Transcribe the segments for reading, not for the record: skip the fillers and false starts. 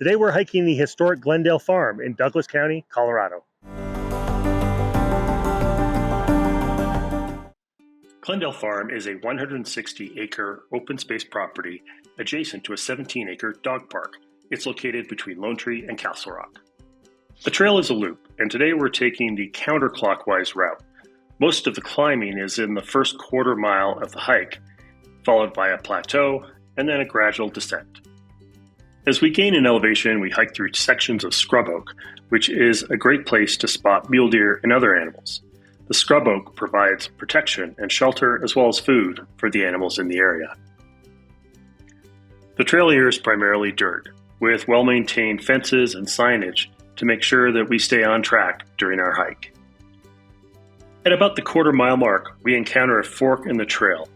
Today we're hiking the historic Glendale Farm in Douglas County, Colorado. Glendale Farm is a 160-acre open space property adjacent to a 17-acre dog park. It's located between Lone Tree and Castle Rock. The trail is a loop, and today we're taking the counterclockwise route. Most of the climbing is in the first quarter mile of the hike, followed by a plateau and then a gradual descent. As we gain in elevation, we hike through sections of scrub oak, which is a great place to spot mule deer and other animals. The scrub oak provides protection and shelter as well as food for the animals in the area. The trail here is primarily dirt, with well-maintained fences and signage to make sure that we stay on track during our hike. At about the quarter mile mark, we encounter a fork in the trail.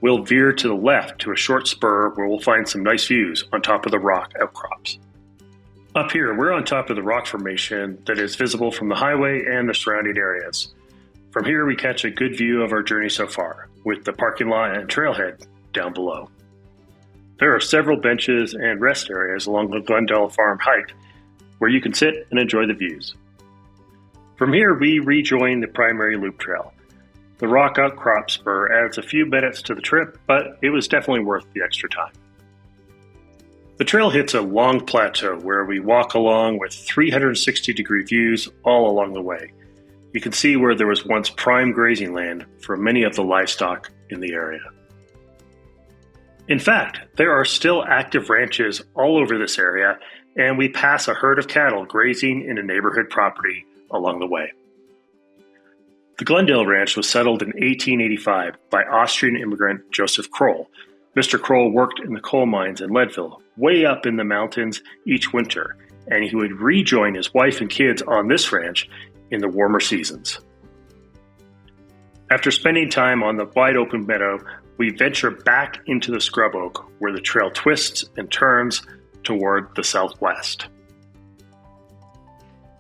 We'll veer to the left to a short spur where we'll find some nice views on top of the rock outcrops. Up here, we're on top of the rock formation that is visible from the highway and the surrounding areas. From here, we catch a good view of our journey so far, with the parking lot and trailhead down below. There are several benches and rest areas along the Glendale Farm hike where you can sit and enjoy the views. From here, we rejoin the primary loop trail. The rock outcrop spur adds a few minutes to the trip, but it was definitely worth the extra time. The trail hits a long plateau where we walk along with 360-degree views all along the way. You can see where there was once prime grazing land for many of the livestock in the area. In fact, there are still active ranches all over this area, and we pass a herd of cattle grazing in a neighborhood property along the way. The Glendale Ranch was settled in 1885 by Austrian immigrant Joseph Kroll. Mr. Kroll worked in the coal mines in Leadville, way up in the mountains each winter, and he would rejoin his wife and kids on this ranch in the warmer seasons. After spending time on the wide open meadow, we venture back into the scrub oak where the trail twists and turns toward the southwest.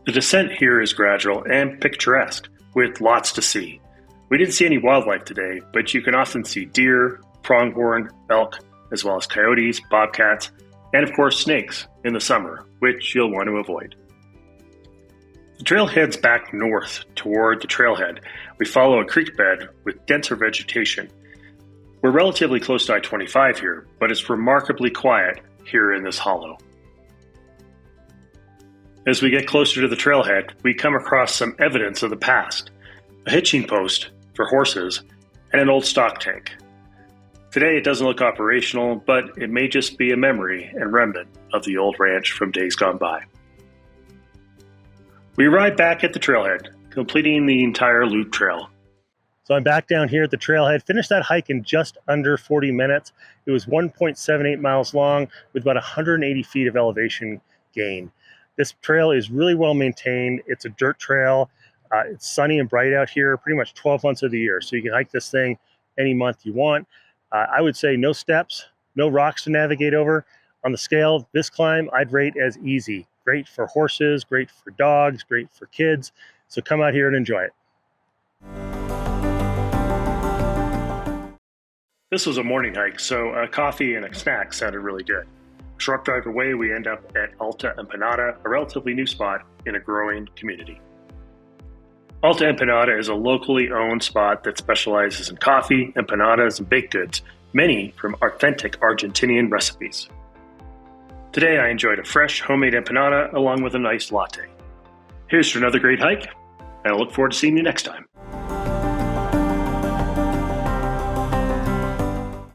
The descent here is gradual and picturesque, with lots to see. We didn't see any wildlife today, but you can often see deer, pronghorn, elk, as well as coyotes, bobcats, and of course snakes in the summer, which you'll want to avoid. The trail heads back north toward the trailhead. We follow a creek bed with denser vegetation. We're relatively close to I-25 here, but it's remarkably quiet here in this hollow. As we get closer to the trailhead, we come across some evidence of the past, a hitching post for horses, and an old stock tank. Today it doesn't look operational, but it may just be a memory and remnant of the old ranch from days gone by. We arrive back at the trailhead, completing the entire loop trail. So I'm back down here at the trailhead, finished that hike in just under 40 minutes. It was 1.78 miles long with about 180 feet of elevation gain. This trail is really well maintained. It's a dirt trail. It's sunny and bright out here pretty much 12 months of the year. So you can hike this thing any month you want. I would say no steps, no rocks to navigate over. On the scale, this climb I'd rate as easy. Great for horses, great for dogs, great for kids. So come out here and enjoy it. This was a morning hike, so a coffee and a snack sounded really good. A short drive away, we end up at Alta Empanada, a relatively new spot in a growing community. Alta Empanada is a locally owned spot that specializes in coffee, empanadas, and baked goods, many from authentic Argentinian recipes. Today I enjoyed a fresh homemade empanada along with a nice latte. Here's to another great hike, and I look forward to seeing you next time.